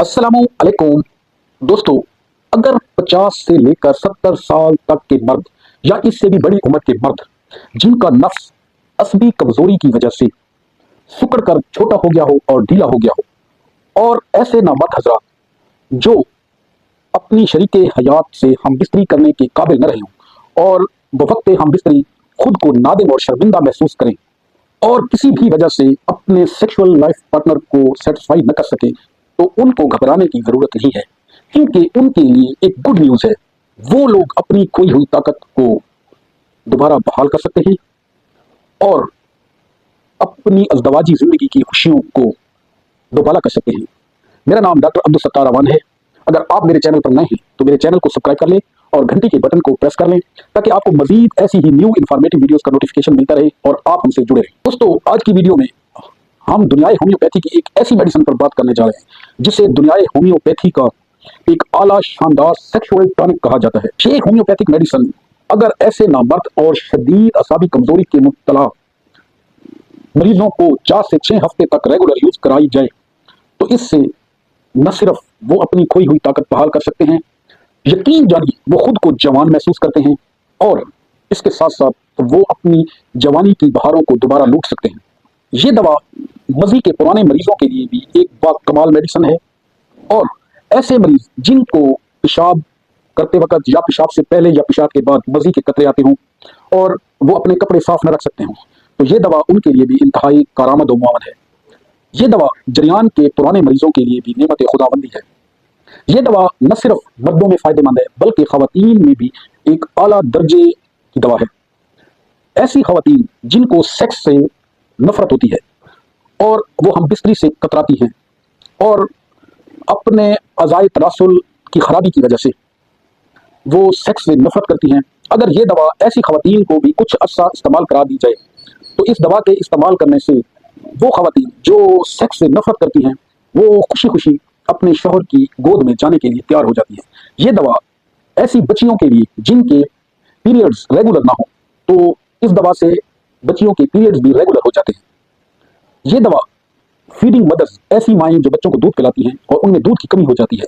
अस्सलामुअलैकुम दोस्तों, अगर 50 से लेकर 70 साल तक के मर्द या इससे भी बड़ी उम्र के मर्द जिनका नफ्स असबी कमजोरी की वजह से सिकुड़ कर छोटा हो गया हो और ढीला हो गया हो, और ऐसे नामर्द हजरात जो अपनी शरीके हयात से हम बिस्तरी करने के काबिल न रहे हों और बवक्त हम बिस्तरी खुद को नादिम और शर्मिंदा महसूस करें और किसी भी वजह से अपने सेक्सुअल लाइफ पार्टनर को सेटिस्फाई न कर सके, तो उनको घबराने की जरूरत नहीं है, क्योंकि उनके लिए एक गुड न्यूज है। वो लोग अपनी खोई हुई ताकत को दोबारा बहाल कर सकते हैं और अपनी अज़दवाजी जिंदगी की खुशियों को दोबारा कर सकते हैं। मेरा नाम डॉक्टर अब्दुल सत्तार अवान है। अगर आप मेरे चैनल पर नए हैं तो मेरे चैनल को सब्सक्राइब कर लें और घंटी के बटन को प्रेस कर लें, ताकि आपको मजीद ऐसी ही न्यू इन्फॉर्मेटिव वीडियोस का नोटिफिकेशन मिलता रहे और आप हमसे जुड़े रहें। दोस्तों, आज की वीडियो में हम दुनियाई होम्योपैथी की एक ऐसी मेडिसिन पर बात करने जा रहे हैं जिसे दुनियाई होम्योपैथी का एक आला शानदार सेक्सुअल टॉनिक कहा जाता है। ये होम्योपैथिक मेडिसिन अगर ऐसे नामर्द और शदीद असाबी कमजोरी के मुब्तला मरीजों को 4 से 6 हफ्ते तक रेगुलर यूज कराई जाए, तो इससे न सिर्फ वो अपनी खोई हुई ताकत बहाल कर सकते हैं, यकीन जानिए वो खुद को जवान महसूस करते हैं और इसके साथ साथ वो अपनी जवानी की बहारों को दोबारा लूट सकते हैं। ये दवा मजी के पुराने मरीजों के लिए भी एक बाकमाल मेडिसिन है, और ऐसे मरीज जिनको पेशाब करते वक्त या पेशाब से पहले या पेशाब के बाद मजी के कतरे आते हों और वो अपने कपड़े साफ न रख सकते हों, तो ये दवा उनके लिए भी इंतहाई कारामद व मुआवन है। ये दवा जरियान के पुराने मरीजों के लिए भी नेमत खुदाबंदी है। ये दवा न सिर्फ मर्दों में फायदेमंद है बल्कि खवातीन में भी एक आला दर्जे की दवा है। ऐसी खवातीन जिनको सेक्स से नफरत होती है और वो हम बिस्तरी से कतराती हैं और अपने अज़ाए तनासुल की खराबी की वजह से वो सेक्स से नफरत करती हैं, अगर ये दवा ऐसी खवातीन को भी कुछ अर्सा इस्तेमाल करा दी जाए, तो इस दवा के इस्तेमाल करने से वो खवातीन जो सेक्स से नफरत करती हैं वो खुशी खुशी अपने शौहर की गोद में जाने के लिए तैयार हो जाती है। ये दवा ऐसी बच्चियों के लिए जिनके पीरियड्स रेगुलर ना हो, तो इस दवा से बच्चियों के पीरियड्स भी रेगुलर हो जाते हैं। ये दवा फीडिंग मदर्स, ऐसी माएँ जो बच्चों को दूध पिलाती हैं और उनमें दूध की कमी हो जाती है,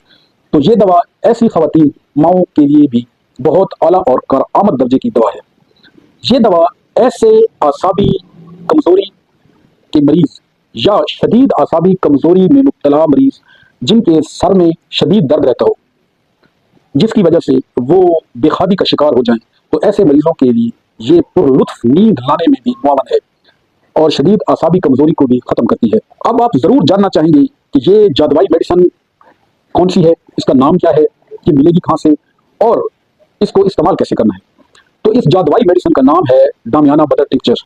तो ये दवा ऐसी खवातीन माओं के लिए भी बहुत आला और कारआमद दर्जे की दवा है। ये दवा ऐसे आसाबी कमजोरी के मरीज या शदीद आसाबी कमजोरी में मुब्तला मरीज जिनके सर में शदीद दर्द रहता हो, जिसकी वजह से वो बेखादी का शिकार हो जाएं, तो ऐसे मरीजों के लिए ये पुरलुत्फ नींद लाने में भी मुआवन है और शदीद आसाबी कमजोरी को भी खत्म करती है। अब आप जरूर जानना चाहेंगे कि ये जादवाई मेडिसिन कौन सी है, इसका नाम क्या है, ये मिलेगी कहाँ से और इसको इस्तेमाल कैसे करना है। तो इस जादवाई मेडिसिन का नाम है डामियाना बदर टिंचर।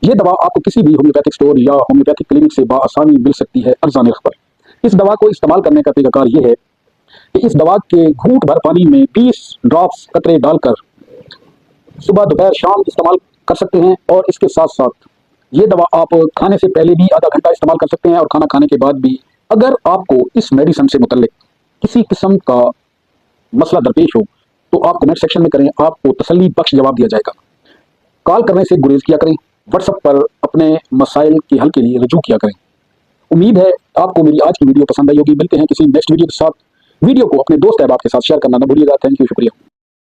ये दवा आपको किसी भी होम्योपैथिक स्टोर या होम्योपैथिक क्लिनिक से बाआसानी मिल सकती है अर्ज़ा नर्ख पर। इस दवा को इस्तेमाल करने का तरीकाकार ये है कि इस दवा के घूंट भर पानी में 20 ड्रॉप्स कतरे डालकर सुबह दोपहर शाम इस्तेमाल कर सकते हैं, और इसके साथ साथ ये दवा आप खाने से पहले भी आधा घंटा इस्तेमाल कर सकते हैं और खाना खाने के बाद भी। अगर आपको इस मेडिसिन से मुतल्लिक किसी किस्म का मसला दरपेश हो तो आप कमेंट सेक्शन में करें, आपको तसल्ली बख्श जवाब दिया जाएगा। कॉल करने से गुरेज किया करें, व्हाट्सएप पर अपने मसाइल के हल के लिए रजू किया करें। उम्मीद है आपको मेरी आज की वीडियो पसंद आई होगी। मिलते हैं किसी नेक्स्ट वीडियो के साथ। वीडियो को अपने दोस्त अहबाब के साथ शेयर करना न भूलिएगा। थैंक यू, शुक्रिया।